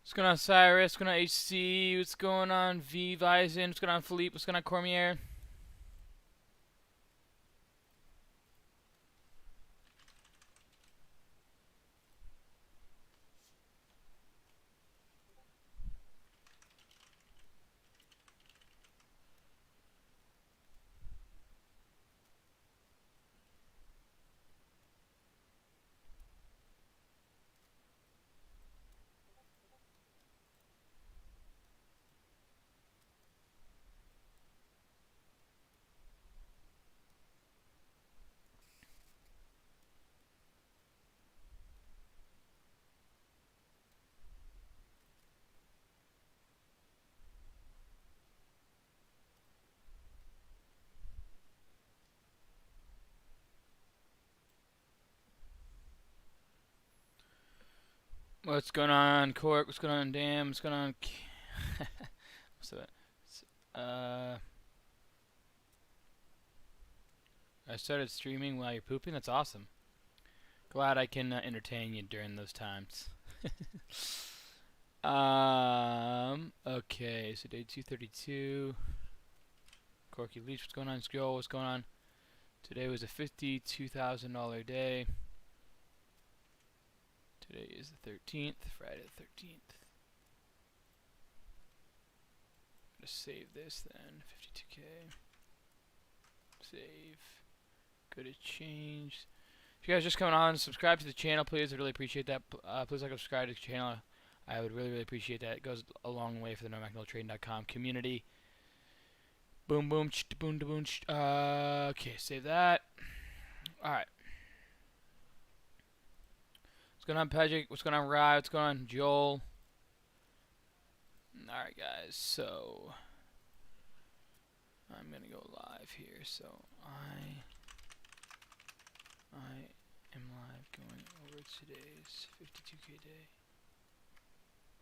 What's going on, Cyrus? What's going on, HC? What's going on, V Vison? What's going on, Philippe? What's going on, Cormier? What's going on, Cork? What's going on, Dam? What's going on? What's that? I started streaming while you're pooping. That's awesome. Glad I can entertain you during those times. Okay, so day 232. Corky Leach, what's going on? Joel, what's going on? Today was a $52,000 day. Today is the 13th, Friday the 13th. I'm gonna save this then. 52K. Save. Go to change. If you guys are just coming on, subscribe to the channel, please. I'd really appreciate that. Please like and subscribe to the channel. I would really, really appreciate that. It goes a long way for the NoMacNoTrading.com community. Boom, boom, boom, boom. Okay, save that. All right. What's going on, Pajic? What's going on, Rye? What's going on, Joel? All right, guys. So I'm gonna go live here. So I am live going over today's 52K day.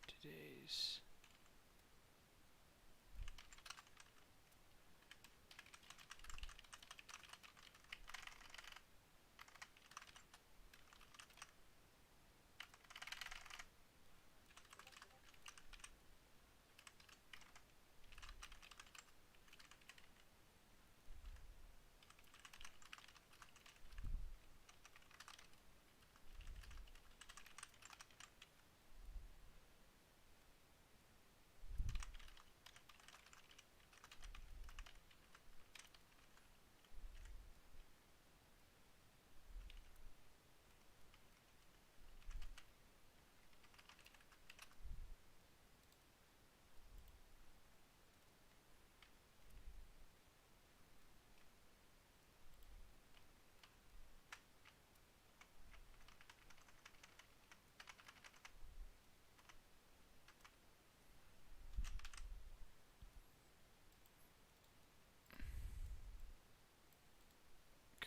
Today's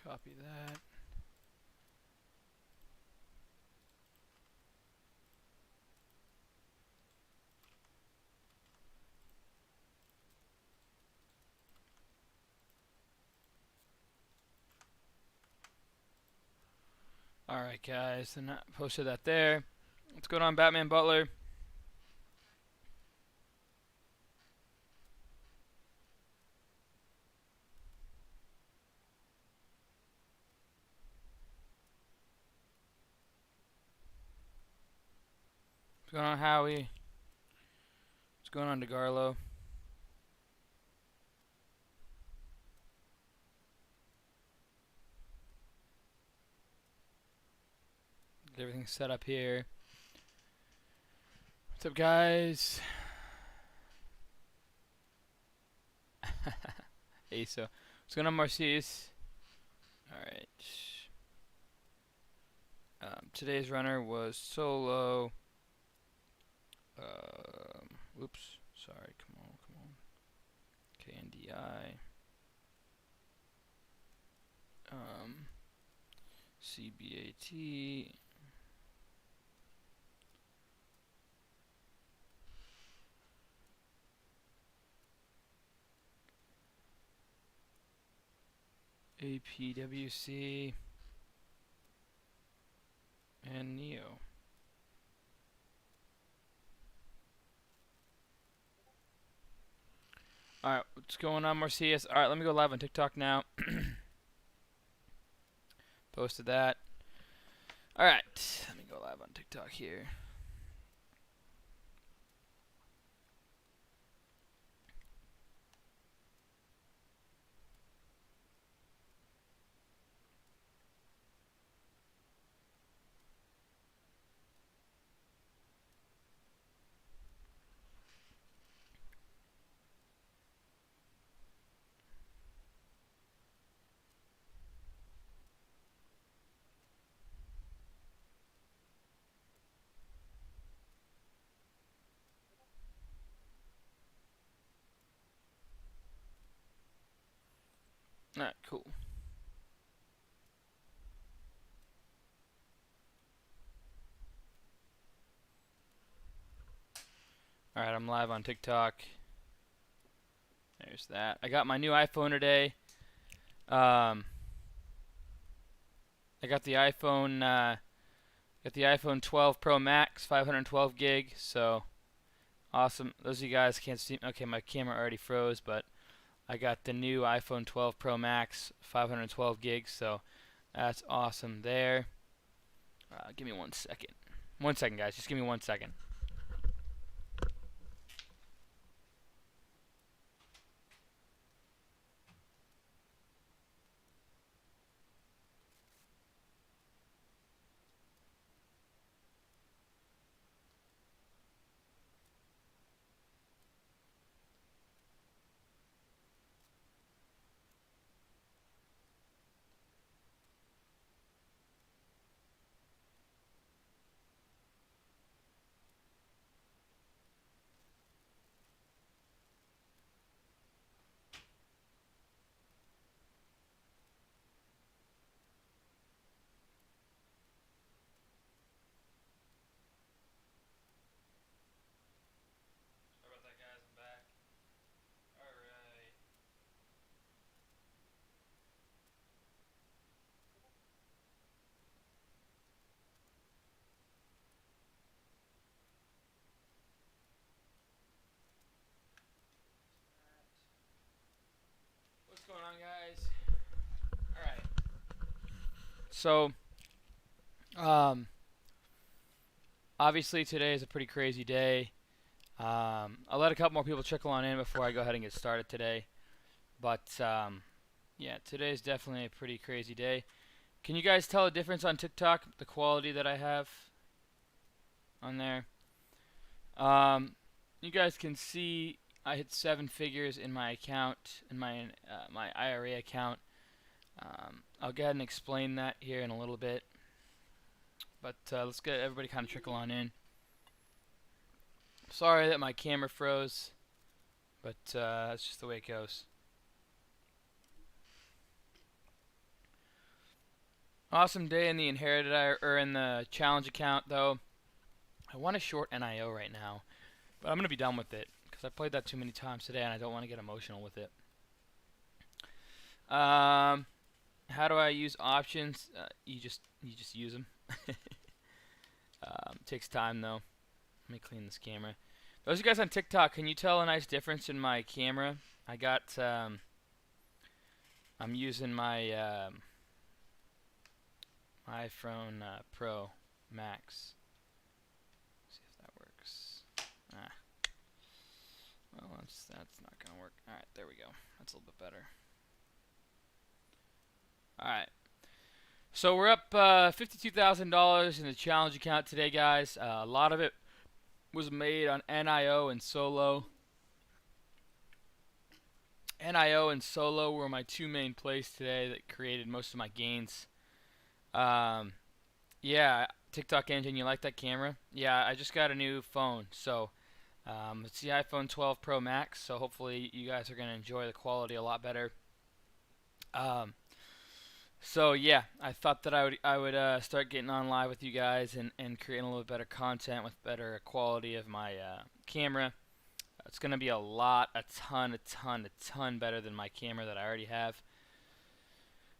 copy that. Alright, guys, and I posted that there. What's going on, Batman Butler? What's going on, Howie? What's going on, DeGarlo? Get everything set up here. What's up, guys? Asa. What's going on, Marcis? Alright. Today's runner was solo. Whoops. Sorry. Come on. KNDI. CBAT. APWC. And Neo. Alright, what's going on, Marcius? Alright, let me go live on TikTok now. Posted that. Alright, let me go live on TikTok here. Alright, cool. Alright, I'm live on TikTok. There's that. I got my new iPhone today. I got the iPhone 12 Pro Max, 512 gig. So awesome. Those of you guys can't see. Okay, my camera already froze, but I got the new iPhone 12 Pro Max, 512 gigs. So that's awesome there. Give me 1 second. 1 second, guys. Just give me 1 second. Sorry about that, guys. I'm back. Alright. What's going on, guys? Alright. So, obviously today is a pretty crazy day. I'll let a couple more people trickle on in before I go ahead and get started today. But, yeah, today's definitely a pretty crazy day. Can you guys tell the difference on TikTok, the quality that I have on there? You guys can see I hit 7 figures in my account, in my IRA account. I'll go ahead and explain that here in a little bit. But let's get everybody kind of trickle on in. Sorry that my camera froze, but that's just the way it goes. Awesome day in the inherited or in the challenge account, though. I want a short NIO right now, but I'm gonna be done with it because I played that too many times today, and I don't want to get emotional with it. How do I use options? You just use them. Takes time though. Let me clean this camera. Those of you guys on TikTok, can you tell a nice difference in my camera? I got I'm using my iPhone Pro Max. See if that works. Well, that's not gonna work. All right, there we go. That's a little bit better. All right. So we're up $52,000 in the challenge account today, guys. A lot of it was made on NIO and Solo. NIO and Solo were my two main plays today that created most of my gains. Yeah, TikTok engine, you like that camera? Yeah, I just got a new phone, so it's the iPhone 12 Pro Max. So hopefully you guys are gonna enjoy the quality a lot better. So yeah, I thought that I would start getting on live with you guys and creating a little better content with better quality of my camera. It's gonna be a ton better than my camera that I already have.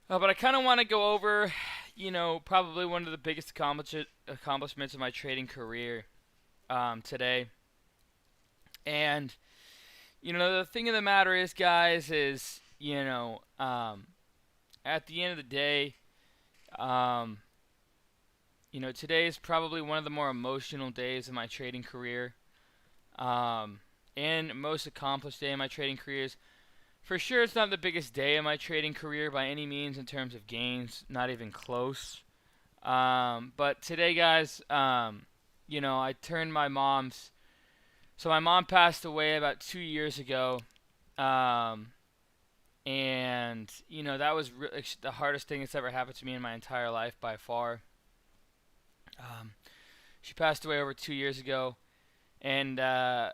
But I kind of want to go over, probably one of the biggest accomplishments of my trading career today. And The thing of the matter is, guys, is at the end of the day, um, today is probably one of the more emotional days of my trading career, um, and most accomplished day of my trading careers. For sure, it's not the biggest day of my trading career by any means in terms of gains, not even close. But today, guys, I turned my mom's. So my mom passed away about 2 years ago, um, and that was the hardest thing that's ever happened to me in my entire life by far. Um, she passed away over 2 years ago, and I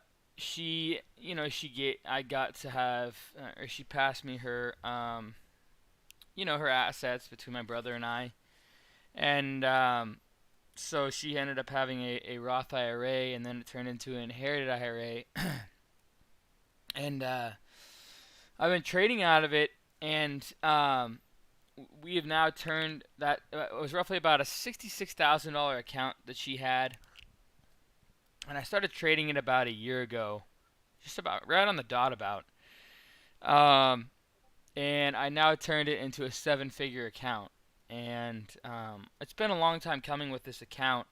got to have, or she passed me her, her assets between my brother and I, and so she ended up having a Roth IRA, and then it turned into an inherited IRA, and I've been trading out of it, and we have now turned that. It was roughly about a $66,000 account that she had, and I started trading it about a year ago, just about right on the dot about. Um, and I now turned it into a seven-figure account, and it's been a long time coming with this account,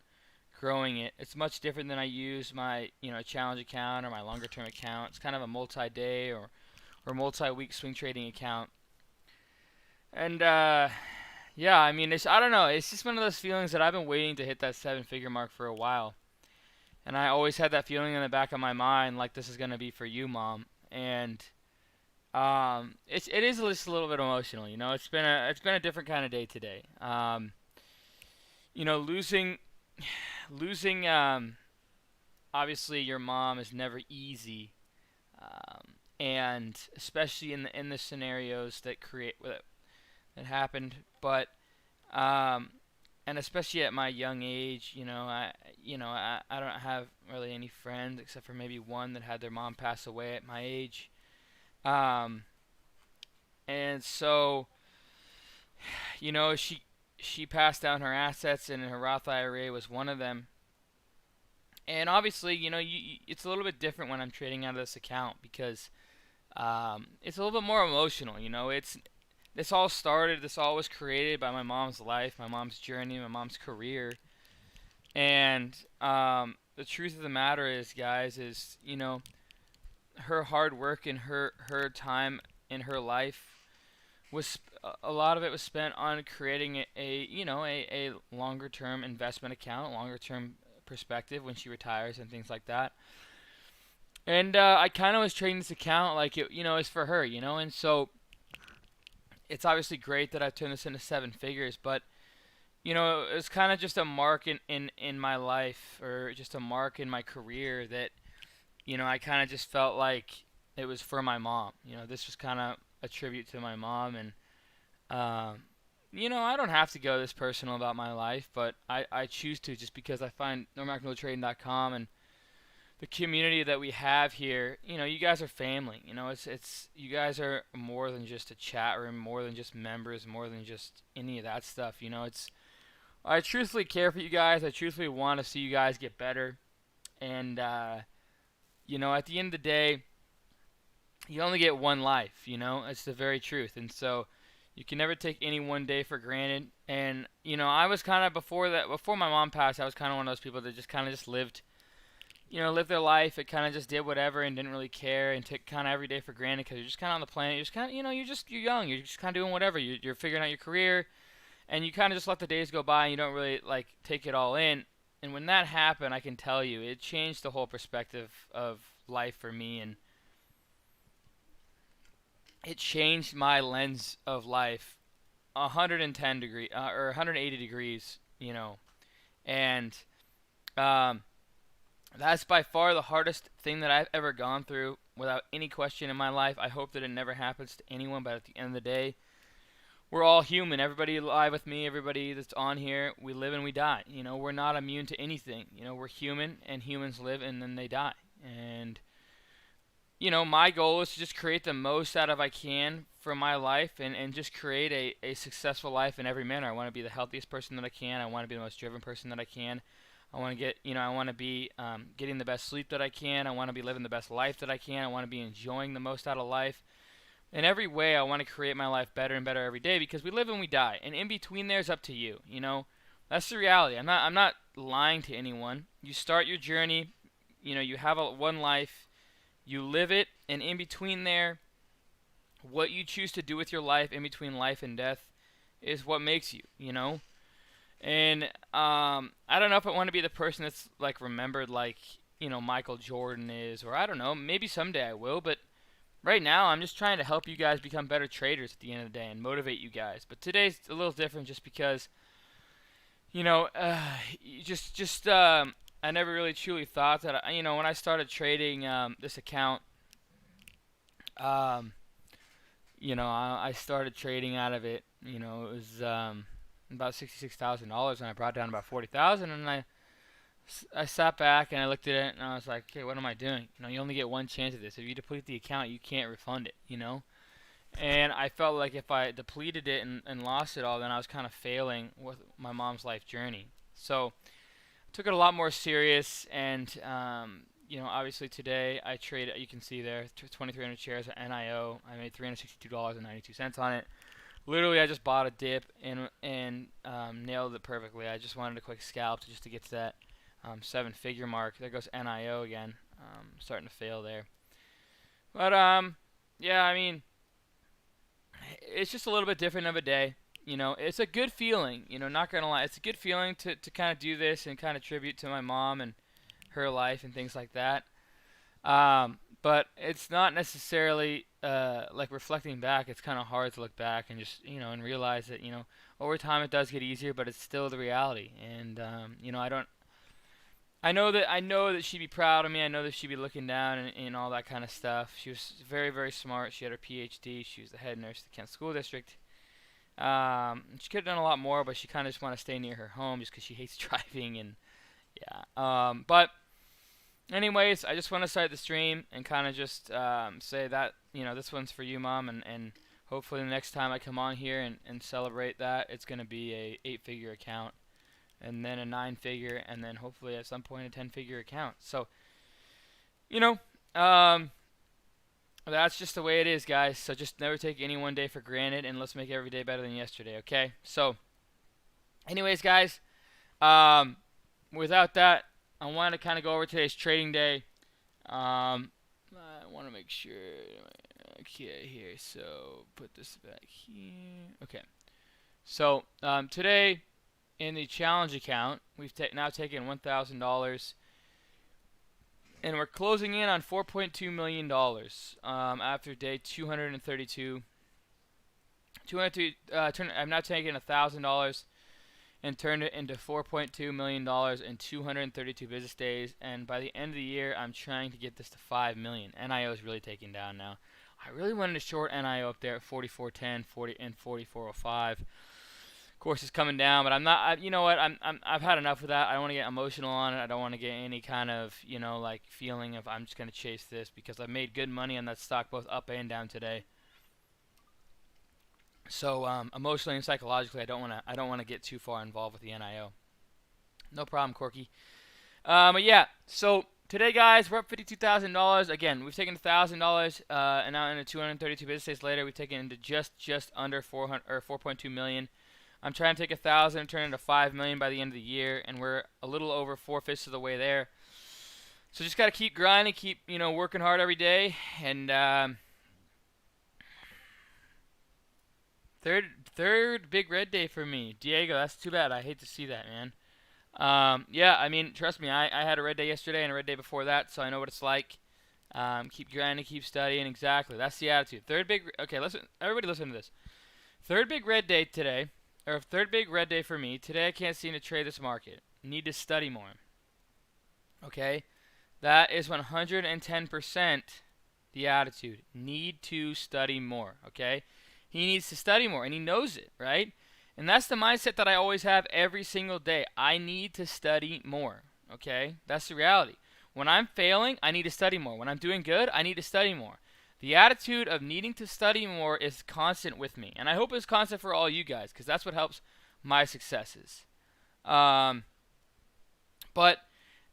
growing it. It's much different than I use my challenge account or my longer-term account. It's kind of a multi-day or multi-week swing trading account. And yeah, I mean, I don't know. It's just one of those feelings that I've been waiting to hit that seven-figure mark for a while. And I always had that feeling in the back of my mind, like this is gonna be for you, Mom. And it is just a little bit emotional. It's been a different kind of day today. Losing obviously your mom is never easy, and especially in the scenarios that happened. But um, and especially at my young age, I don't have really any friends except for maybe one that had their mom pass away at my age. Um, and so, she passed down her assets, and her Roth IRA was one of them. And obviously, it's a little bit different when I'm trading out of this account because it's a little bit more emotional. This all was created by my mom's life, my mom's journey, my mom's career. And the truth of the matter is, guys, her hard work and her time in her life was a lot of it was spent on creating a longer term investment account, longer term perspective when she retires and things like that. And I kind of was trading this account like it's for her, and so it's obviously great that I've turned this into seven figures, but it's kind of just a mark in my life, or just a mark in my career that I kind of just felt like it was for my mom. This was kind of a tribute to my mom, and I don't have to go this personal about my life, but I choose to just because I find NoMarkNoTrading.com and the community that we have here. You guys are family. It's you guys are more than just a chat room, more than just members, more than just any of that stuff. I truthfully care for you guys. I truthfully want to see you guys get better, and at the end of the day, you only get one life. It's the very truth, and so you can never take any one day for granted. And I was kind of before my mom passed, I was kind of one of those people that just kind of just lived their life. It kind of just did whatever and didn't really care and took kind of every day for granted because you're just kind of on the planet. You're just kind of, you're young. You're just kind of doing whatever. You're figuring out your career, and you kind of just let the days go by and you don't really like take it all in. And when that happened, I can tell you, it changed the whole perspective of life for me, and it changed my lens of life 110 degree or 180 degrees, and um, that's by far the hardest thing that I've ever gone through, without any question in my life. I hope that it never happens to anyone, but at the end of the day, we're all human. Everybody live with me, everybody that's on here, we live and we die. We're not immune to anything. We're human, and humans live and then they die. And my goal is to just create the most out of I can for my life, and just create a successful life in every manner. I want to be the healthiest person that I can. I want to be the most driven person that I can. I want to get, I want to be getting the best sleep that I can. I want to be living the best life that I can. I want to be enjoying the most out of life. In every way, I want to create my life better and better every day, because we live and we die, and in between there's up to you. That's the reality. I'm not lying to anyone. You start your journey. You have one life. You live it, and in between there, what you choose to do with your life in between life and death is what makes you. And I don't know if I want to be the person that's like remembered like Michael Jordan is, or I don't know. Maybe someday I will, but right now I'm just trying to help you guys become better traders at the end of the day and motivate you guys. But today's a little different just because I never really truly thought that when I started trading this account, I started trading out of it. It was about $66,000, and I brought down about 40,000, and I sat back and I looked at it and I was like, okay, what am I doing? You only get one chance at this. If you deplete the account, you can't refund it. And I felt like if I depleted it and lost it all, then I was kind of failing with my mom's life journey. So I took it a lot more serious, and obviously today I traded. You can see there, 2,300 shares of NIO. I made $362.92 on it. Literally, I just bought a dip and nailed it perfectly. I just wanted a quick scalp just to get to that 7-figure mark. There goes NIO again. Starting to fail there. But yeah, I mean, it's just a little bit different of a day. It's a good feeling. Not gonna lie, it's a good feeling to kind of do this and kind of tribute to my mom and her life and things like that. But it's not necessarily like reflecting back. It's kind of hard to look back and just and realize that over time it does get easier, but it's still the reality. And I know that she'd be proud of me. I know that she'd be looking down and all that kind of stuff. She was very, very smart. She had her PhD. She was the head nurse of the Kent School District. She could have done a lot more, but she kind of just wanted to stay near her home just because she hates driving. And yeah. But anyways, I just want to start the stream and kind of just say that this one's for you, Mom, and hopefully the next time I come on here and celebrate that, it's going to be a 8-figure account, and then a 9-figure, and then hopefully at some point a 10-figure account. So that's just the way it is, guys. So just never take any one day for granted, and let's make every day better than yesterday, okay? So anyways, guys, without that, I want to kind of go over today's trading day. I want to make sure. Okay, here. So put this back here. Okay. So today in the challenge account, we've now taken $1,000, and we're closing in on $4.2 million after day 232. I'm now taking $1,000 and turned it into $4.2 million in 232 business days. And by the end of the year, I'm trying to get this to $5 million. NIO is really taking down now. I really wanted to short NIO up there at 44.10, 40, and 44.05. Of course, it's coming down, but I'm not. You know what? I've had enough of that. I don't want to get emotional on it. I don't want to get any kind of like feeling of I'm just gonna chase this, because I've made good money on that stock both up and down today. So emotionally and psychologically, I don't want to get too far involved with the NIO. No problem, Corky. But yeah, so today, guys, we're up $52,000. Again, we've taken $1,000, and now into 232 business days later, we've taken into just under 4.2 million. I'm trying to take 1,000 and turn it into 5 million by the end of the year, and we're a little over 4/5 of the way there. So just gotta keep grinding, keep working hard every day, and Third big red day for me. Diego, that's too bad. I hate to see that, man. Yeah, I mean, trust me, I had a red day yesterday and a red day before that, so I know what it's like. Keep grinding, keep studying. Exactly. That's the attitude. Okay, everybody listen to this. Third big red day today, or third big red day for me. Today I can't seem to trade this market. Need to study more. Okay? That is 110% the attitude. Need to study more, okay? He needs to study more, and he knows it, right? And that's the mindset that I always have every single day. I need to study more, okay? That's the reality. When I'm failing, I need to study more. When I'm doing good, I need to study more. The attitude of needing to study more is constant with me, and I hope it's constant for all you guys, because that's what helps my successes. But But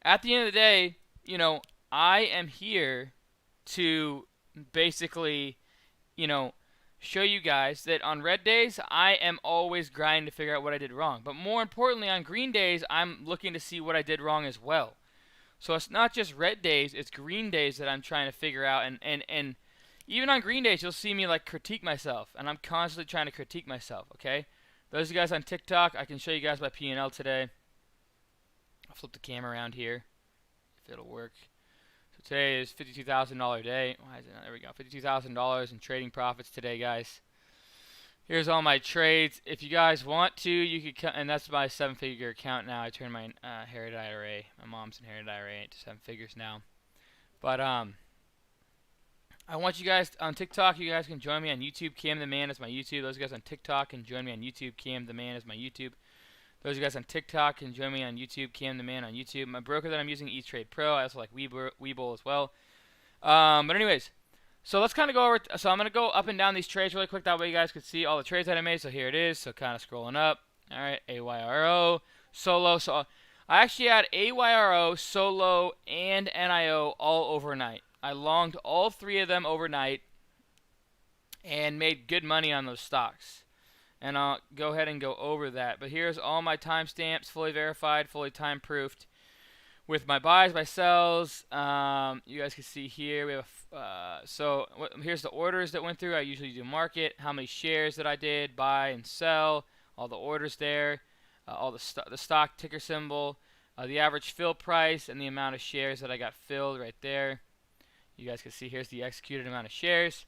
at the end of the day, you know, I am here to basically, you know, show you guys that on red days, I am always grinding to figure out what I did wrong. But more importantly, on green days, I'm looking to see what I did wrong as well. So it's not just red days, it's green days that I'm trying to figure out. And even on green days, you'll see me like critique myself. And I'm constantly trying to critique myself, okay? Those of you guys on TikTok, I can show you guys my P&L today. I'll flip the camera around here if it'll work. So today is $52,000 day. Why is it not? There we go. $52,000 in trading profits today, guys. Here's all my trades. If you guys want to, you could and that's my 7-figure account now. I turned my inherited IRA, my mom's inherited IRA, into 7 figures now. But I want you guys on TikTok. You guys can join me on YouTube. Cam the Man is my YouTube. Those guys on TikTok can join me on YouTube. Cam the Man is my YouTube. Those of you guys on TikTok can join me on YouTube. Cam the Man on YouTube. My broker that I'm using, E-Trade Pro. I also like Webull as well. But anyways, so let's kind of go over. So I'm going to go up and down these trades really quick. That way you guys can see all the trades that I made. So here it is. So kind of scrolling up. All right, AYRO, Solo. So I actually had AYRO, Solo, and NIO all overnight. I longed all 3 of them overnight and made good money on those stocks. And I'll go ahead and go over that. But here's all my timestamps, fully verified, fully time-proofed, with my buys, my sells. You guys can see here we have here's the orders that went through. I usually do market, how many shares that I did, buy and sell, all the orders there, all the stock ticker symbol, the average fill price, and the amount of shares that I got filled right there. You guys can see here's the executed amount of shares.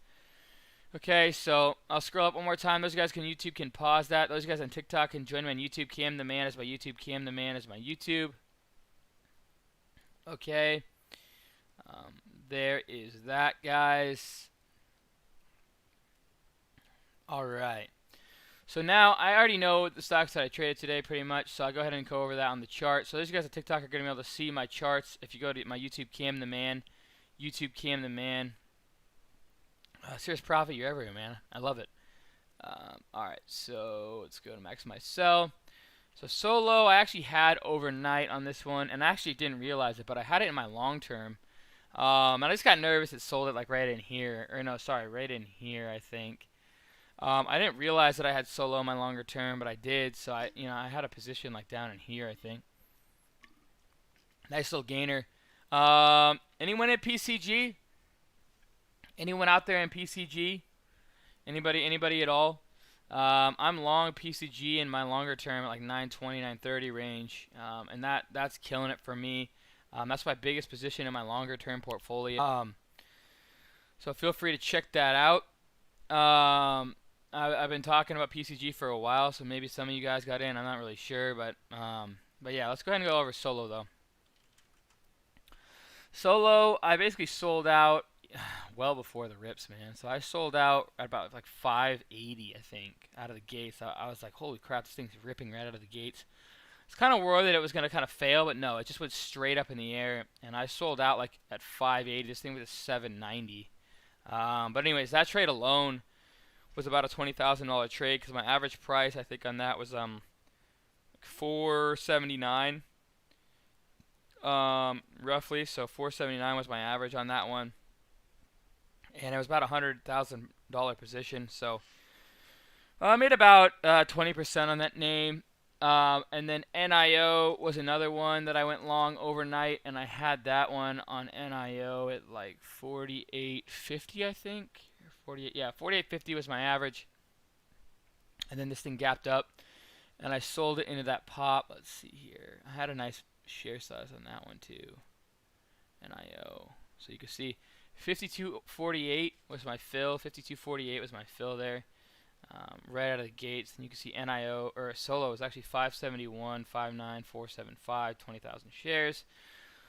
Okay, so I'll scroll up one more time. Those guys on YouTube can pause that. Those guys on TikTok can join me on YouTube. Cam the Man is my YouTube. Cam the Man is my YouTube. Okay. There is that, guys. Alright. So now I already know the stocks that I traded today pretty much, so I'll go ahead and go over that on the chart. So those guys on TikTok are going to be able to see my charts if you go to my YouTube Cam the Man. YouTube Cam the Man. Serious profit, you're everywhere, man. I love it. Alright, so let's go to maximize sell. So Solo, I actually had overnight on this one, and I actually didn't realize it, but I had it in my long term. And I just got nervous it sold it like right in here. Or no, sorry, right in here, I think. I didn't realize that I had Solo in my longer term, but I did. So I had a position like down in here, I think. Nice little gainer. Anyone at PCG? Anyone out there in PCG? Anybody at all? I'm long PCG in my longer term at like 920, 930 range, and that's killing it for me. That's my biggest position in my longer term portfolio. So feel free to check that out. I've been talking about PCG for a while, so maybe some of you guys got in. I'm not really sure, but yeah, let's go ahead and go over Solo though. Solo, I basically sold out well before the rips, man. So I sold out at about like 580, I think, out of the gates. I was like, holy crap, this thing's ripping right out of the gates. It's kind of worried that it was going to kind of fail, but no, it just went straight up in the air, and I sold out like at 580. This thing was a 790. But anyways, that trade alone was about a $20,000 trade because my average price, I think, on that was $479, roughly. So $479 was my average on that one. And it was about a $100,000 position, so I made about 20% on that name. And then NIO was another one that I went long overnight, and I had that one on NIO at like 48.50, I think. 48, yeah, 48.50 was my average. And then this thing gapped up, and I sold it into that pop. Let's see here. I had a nice share size on that one too. NIO. So you can see 52.48 was my fill. 52.48 was my fill there, right out of the gates. And you can see NIO or Solo was actually 571, 59, 475, 20,000 shares.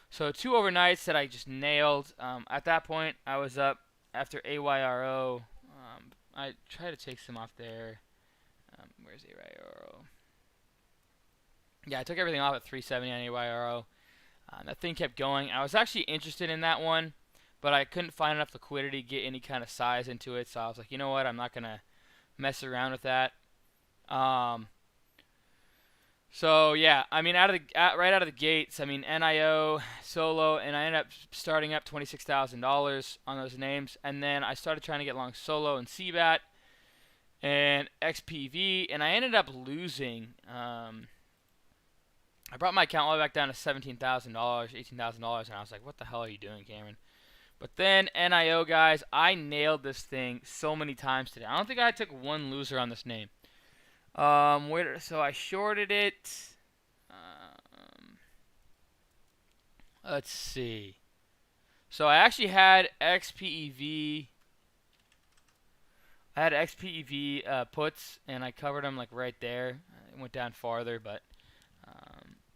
So 2 overnights that I just nailed. At that point, I was up after AYRO. I tried to take some off there. Where's AYRO? Yeah, I took everything off at 370 on AYRO. That thing kept going. I was actually interested in that one, but I couldn't find enough liquidity to get any kind of size into it, so I was like, you know what, I'm not going to mess around with that. So yeah, I mean, right out of the gates, I mean NIO solo, and I ended up starting up $26,000 on those names, and then I started trying to get long solo and CBAT and XPV, and I ended up losing. I brought my account all the way back down to $17,000, $18,000, and I was like, "What the hell are you doing, Cameron?" But then NIO guys, I nailed this thing so many times today. I don't think I took one loser on this name. So I shorted it. Let's see. So I actually had XPEV. I had XPEV puts, and I covered them like right there. It went down farther, but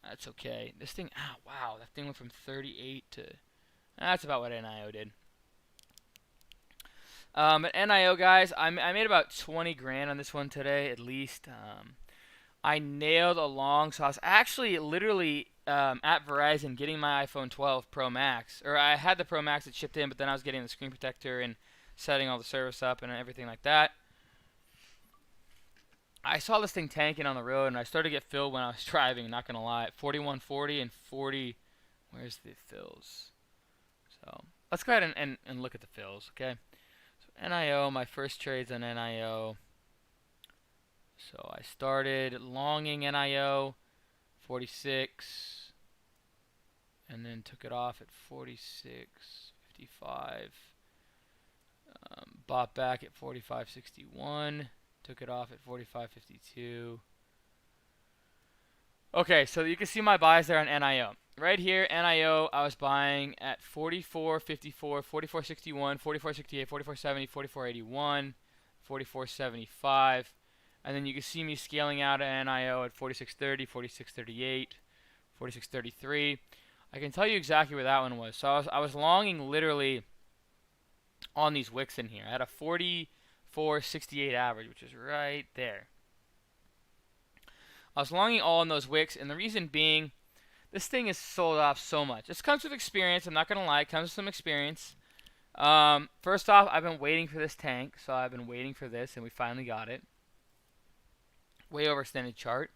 that's okay. This thing, wow, that thing went from 38 to. That's about what NIO did. But NIO guys, I made about 20 grand on this one today at least. I nailed a long, so I was actually literally at Verizon getting my iPhone 12 Pro Max, or I had the Pro Max that shipped in, but then I was getting the screen protector and setting all the service up and everything like that. I saw this thing tanking on the road, and I started to get filled when I was driving, not gonna lie. 4140 and 40. Where's the fills? So let's go ahead and look at the fills, okay? So NIO, my first trade's on NIO. So I started longing NIO 46, and then took it off at 46.55. Bought back at 45.61. Took it off at 45.52. Okay, so you can see my buys there on NIO. Right here, NIO, I was buying at 44.54, 44.61, 44.68, 44.70, 44.81, 44.75. And then you can see me scaling out at NIO at 46.30, 46.38, 46.33. I can tell you exactly where that one was. So I was longing literally on these wicks in here. I had a 44.68 average, which is right there. I was longing all in those wicks, and the reason being, this thing is sold off so much. This comes with experience. I'm not going to lie. It comes with some experience. First off, I've been waiting for this tank, so I've been waiting for this, and we finally got it. Way overextended chart.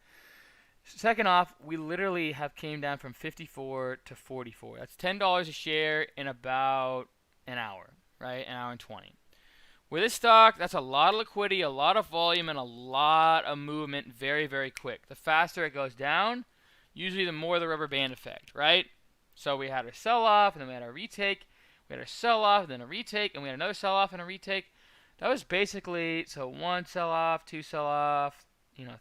Second off, we literally have came down from 54 to 44. That's $10 a share in about an hour, right? An hour and 20. With this stock, that's a lot of liquidity, a lot of volume, and a lot of movement very, very quick. The faster it goes down, usually the more the rubber band effect, right? So we had our sell-off, and then we had our retake. We had our sell-off, and then a retake, and we had another sell-off and a retake. That was basically, so 1 sell-off, 2 sell-off,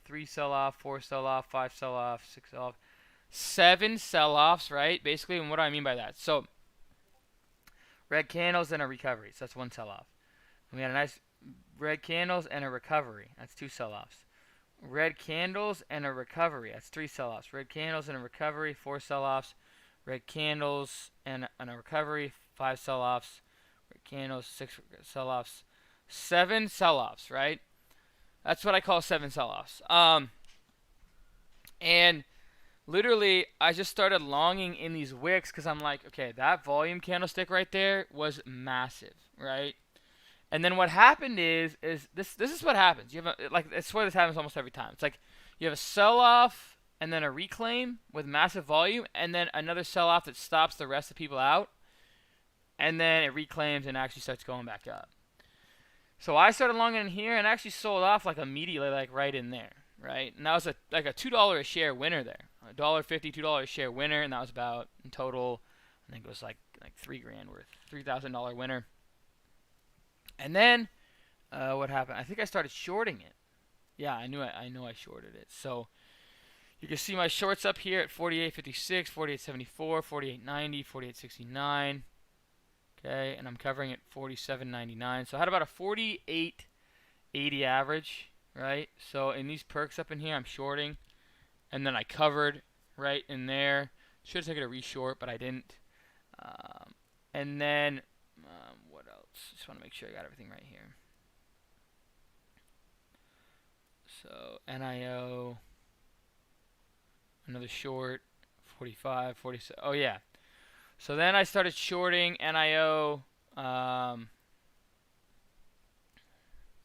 3 sell-off, 4 sell-off, 5 sell-off, 6 sell-off, 7 sell-offs, right? Basically, and what do I mean by that? So red candles and a recovery. So that's 1 sell-off. We had a nice red candles and a recovery. That's 2 sell-offs. Red candles and a recovery. That's 3 sell-offs. Red candles and a recovery. 4 sell-offs. Red candles and a recovery. 5 sell-offs. Red candles. 6 sell-offs. 7 sell-offs, right? That's what I call 7 sell-offs. And literally, I just started longing in these wicks because I'm like, okay, that volume candlestick right there was massive, right? And then what happened is this is what happens. You have I swear this happens almost every time. It's like you have a sell-off and then a reclaim with massive volume, and then another sell-off that stops the rest of the people out, and then it reclaims and actually starts going back up. So I started longing in here and actually sold off like immediately, like right in there, right? And that was like a $2 a share winner there, $1.50, $2 a share winner, and that was about in total, I think it was like $3 grand worth, $3,000 winner. And then what happened? I think I started shorting it. Yeah, I know I shorted it. So you can see my shorts up here at 48.56, 48.74, 48.90, 48.69. Okay, and I'm covering at 47.99. So I had about a 48.80 average, right? So in these perks up in here, I'm shorting, and then I covered right in there. Should have taken a reshort, but I didn't. And then what else? Just want to make sure I got everything right here. So NIO, another short, 45, 47. Oh yeah. So then I started shorting NIO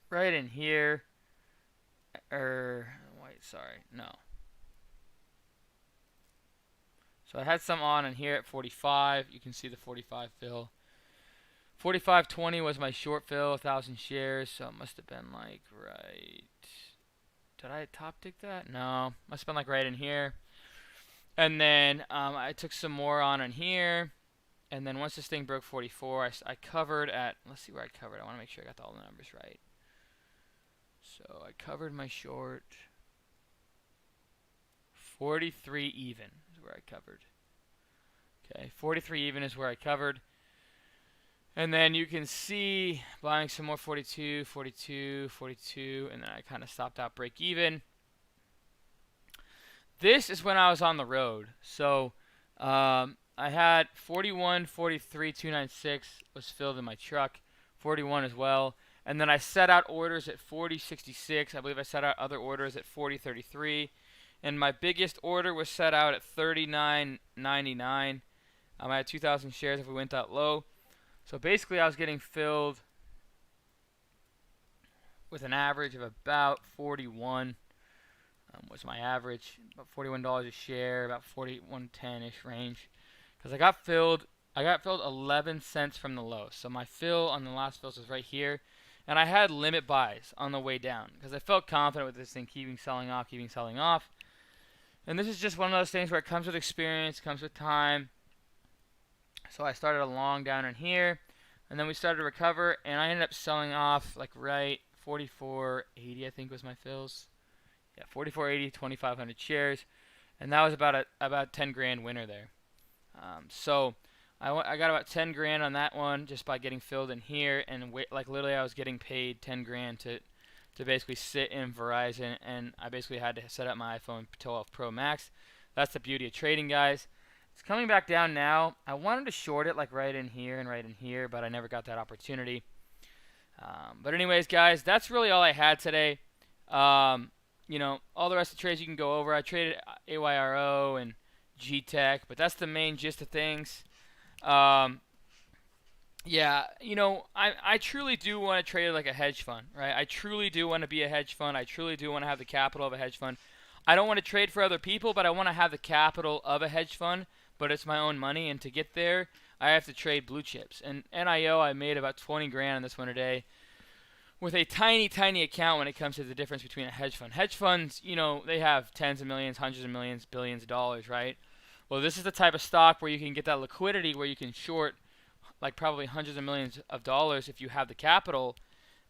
right in here. Wait, sorry, no. So I had some on in here at 45. You can see the 45 fill. 45.20 was my short fill, 1,000 shares. So it must have been like right. Did I top tick that? No, must have been like right in here. And then I took some more on in here. And then once this thing broke 44, I covered at, let's see where I covered. I want to make sure I got all the numbers right. So I covered my short. 43 even is where I covered. Okay, 43 even is where I covered. And then you can see buying some more 42, 42, 42, and then I kind of stopped out break even. This is when I was on the road. So I had 41, 43, 296 was filled in my truck, 41 as well. And then I set out orders at 40.66. I believe I set out other orders at 40.33. And my biggest order was set out at 39.99. I had 2,000 shares if we went that low. So basically I was getting filled with an average of about 41 was my average. About $41 a share, about 41.10-ish range. Because I got filled 11 cents from the low. So my fill on the last fills was right here. And I had limit buys on the way down because I felt confident with this thing keeping selling off. And this is just one of those things where it comes with experience, comes with time. So I started a long down in here, and then we started to recover, and I ended up selling off like right 44.80 I think was my fills. Yeah, 44.80, 2,500 shares, and that was about 10 grand winner there. So I got about 10 grand on that one just by getting filled in here, and like literally I was getting paid 10 grand to basically sit in Verizon, and I basically had to set up my iPhone 12 Pro Max. That's the beauty of trading, guys. It's coming back down now. I wanted to short it like right in here and right in here, but I never got that opportunity. But anyways, guys, that's really all I had today. You know, all the rest of the trades you can go over. I traded AYRO and GTech, but that's the main gist of things. Yeah, you know, I truly do want to trade it like a hedge fund, right? I truly do want to be a hedge fund. I truly do want to have the capital of a hedge fund. I don't want to trade for other people, but I want to have the capital of a hedge fund, but it's my own money, and to get there, I have to trade blue chips. And NIO, I made about 20 grand on this one today with a tiny, tiny account when it comes to the difference between a hedge fund. Hedge funds, you know, they have tens of millions, hundreds of millions, billions of dollars, right? Well, this is the type of stock where you can get that liquidity where you can short like probably hundreds of millions of dollars if you have the capital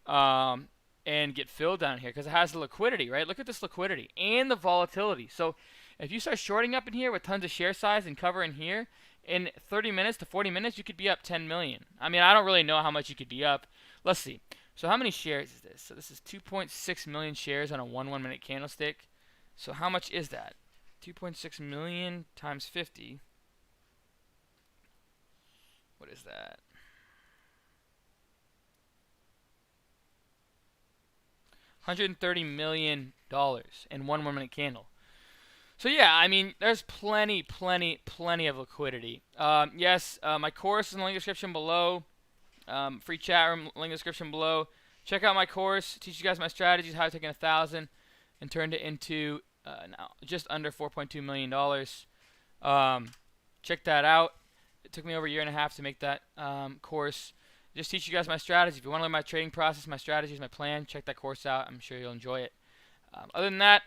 and get filled down here because it has the liquidity, right? Look at this liquidity and the volatility. So if you start shorting up in here with tons of share size and cover in here, in 30 minutes to 40 minutes, you could be up 10 million. I mean, I don't really know how much you could be up. Let's see. So how many shares is this? So this is 2.6 million shares on a 1-minute candlestick. So how much is that? 2.6 million times 50. What is that? $130 million in 1-minute candle. So yeah, I mean, there's plenty of liquidity. Yes, my course is in the link description below. Free chat room, link description below. Check out my course. Teach you guys my strategies, how I've taken 1,000 and turned it into now just under $4.2 million. Check that out. It took me over a year and a half to make that course. Just teach you guys my strategy. If you want to learn my trading process, my strategies, my plan, check that course out. I'm sure you'll enjoy it. Other than that,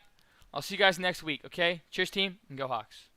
I'll see you guys next week, okay? Cheers, team, and go Hawks.